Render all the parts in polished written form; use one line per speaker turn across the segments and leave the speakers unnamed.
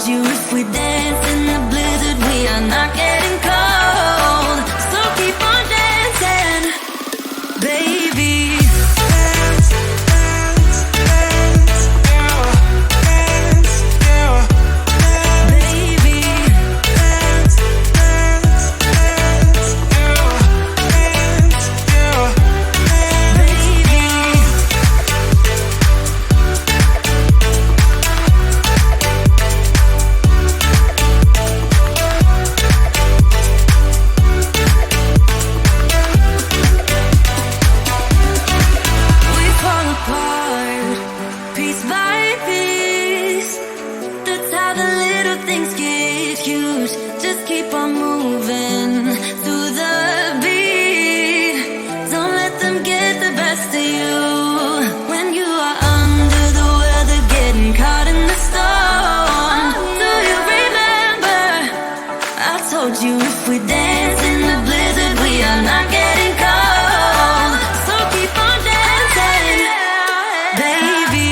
you if we dance in the blizzard, we are not getting cold. So keep on dancing, baby. You if we dance in the blizzard, we are not getting cold. So keep on dancing, baby.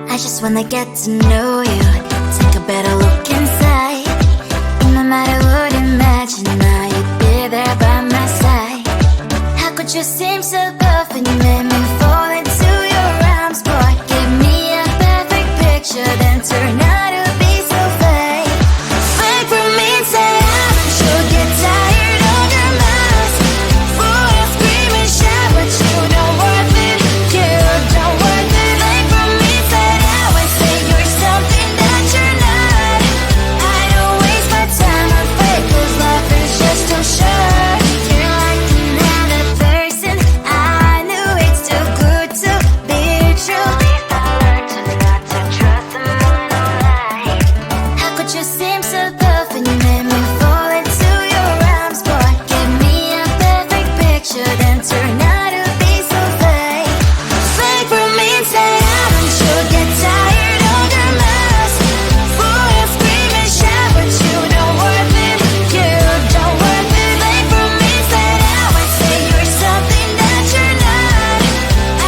I just wanna get to know you, take a better look inside. No matter what, imagine now you'd be there by my side. How could you seem so perfect, you made me fall into your arms, boy. Give me a perfect picture, then turn out to be so fake. Fake for me, say I'm sure get tired of your mess. Full of scream and shout, but you don't worth it, you don't worth it. Fake for me, say you're something that you're not. I don't waste my time on fake, 'cause life is just too short. You're like another person, I knew it's too good to be true. I learned to not to trust them when I lie. How could you seem so perfect, you made me fall into your arms, boy. Give me a perfect picture, then turn out to be so fake. Fake for me, say I'm sure get tired of your mess. Full of scream and shout, but you don't worth it, you don't worth it. Fake for me, say now I say you're something that you're not.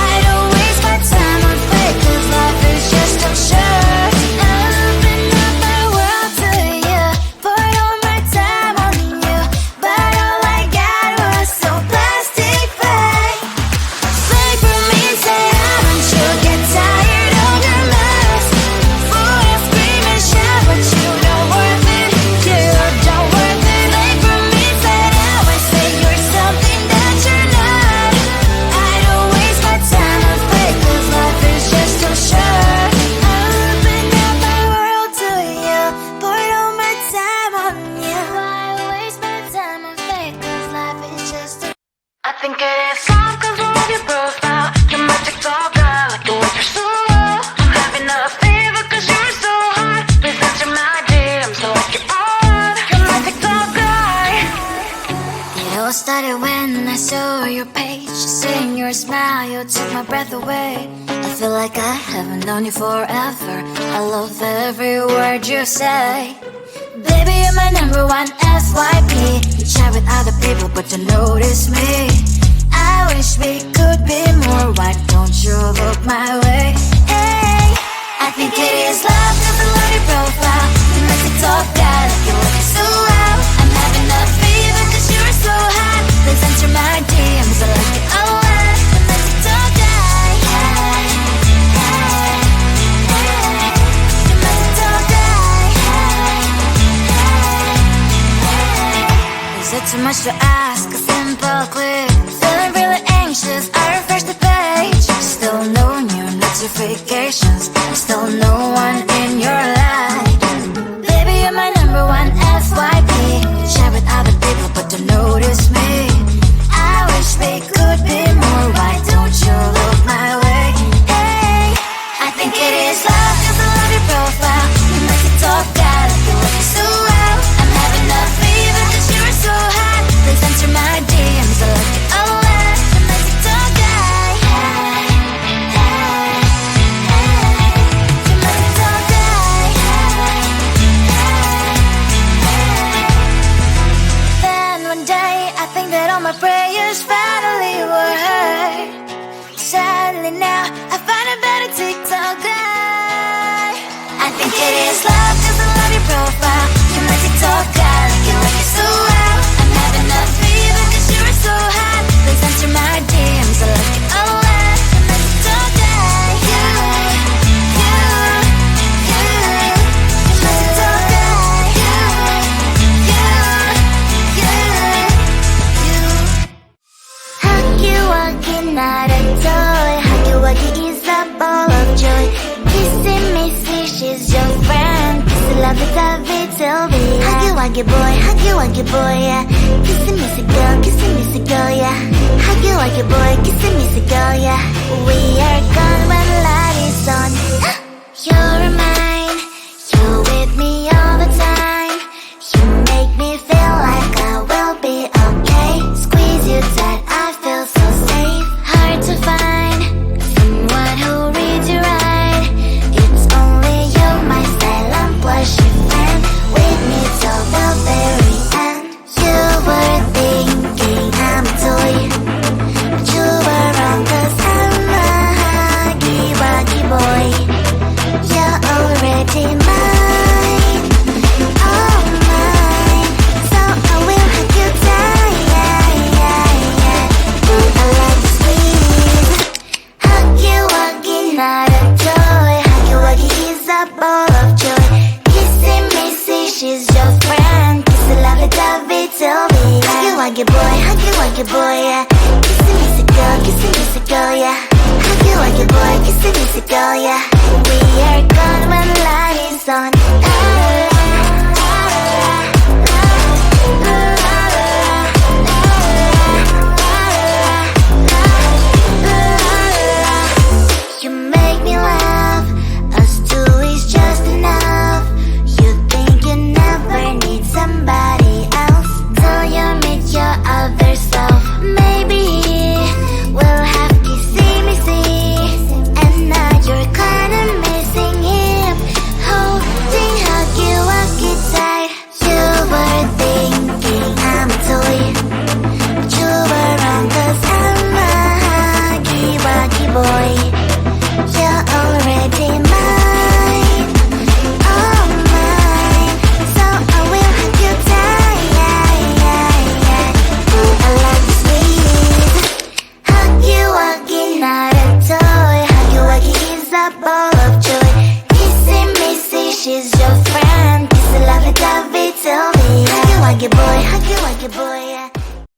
I don't waste my time on fake, 'cause life is just too short. Open up my world to you, put all my time on you, but all I got was so plastic fake. Fake for me, say I'm sure get tired of your mess. Full of scream and shout, but you don't worth it, you don't worth it. Fake for me, say now I say you're something that you're not. I don't waste my time on fake, 'cause life is just too short. Open up my world to you, put all my time on you. Why waste my time on fake, 'cause life is just too. I think it is soft 'cause I love your profile. Your magic's all God, like the way you're so low. I'm having a fever 'cause you're so hot. Please answer my DMs, so like you're on. Your magic's all God. It all started when I saw your page. Seeing your smile, you took my breath away. I feel like I haven't known you forever. I love every word you say. Baby, you're my number one FYP. You chat with other people, but you notice me. I wish we could be more. Why don't you look my way? Hey, I think it is love 'cause I love your profile. You make it talk bad, like you're looking so out. I'm having a fever 'cause you're so hot. Please answer my DMs, I like it a lot. You make it talk bad. You make it talk bad. Is it too much to ask? A simple click. Feeling really anxious, I refresh the page. Still no new notifications, still no one in your life. Baby, you're my number one FYP. Share with other people, but don't notice me. I wish we could be more. Why don't you look my way? Hey, I think it is love 'cause I love your profile. It is love, cause I love your profile. You're my TikTok guy, like it so well. I'm having a fever cause you are so hot. Please answer my DMs, I like it a lot. You're my TikTok guy. You're my TikTok guy. 하기와기 not a toy. 하기와기 is a ball of joy. Kissing Missy, she's your friend. Kiss lovey-dovey till the end. 하기와기 boy, yeah. Kissing Missy girl, yeah. 하기와기 boy, kissing Missy girl, yeah. We are gone when light is on. You're mine, you're with me all the time. You make me feel like I will be okay. Squeeze you tight, I feel so safe. Hard to find someone who reads you right. It's only you, my silent plushy friend. With me till the very end. You were thinking I'm a toy, but you were wrong, cause I'm a huggy-wuggy boy. You're already mine, all mine. So I will hug you tight, yeah. Ooh, I like to squeeze. Huggy-wuggy, not a toy. Huggy-wuggy is a ball of joy. Kissing Missy, she's your friend. Kiss a lovey-dovey till the end. Huggy-wuggy boy, yeah. Kissing Missy girl, yeah. Huggy-wuggy boy, kissing Missy girl, yeah. We are gone when light is on. You make me laugh, us two is just enough. You think you never need somebody else till you meet your other self. Maybe we'll have kissy-missy, and now you're kinda missing him. Holding huggy-wuggy tight. You were thinking I'm a toy, but you were wrong, cause I'm a huggy-wuggy boy. You're already mine, all mine. So I will hug you tight, yeah. Ooh, I like to squeeze. Huggy-wuggy, not a toy. Huggy-wuggy is a ball of joy. Kissing Missy, she's your friend. Kiss a lovey-dovey till the end. Huggy-wuggy boy,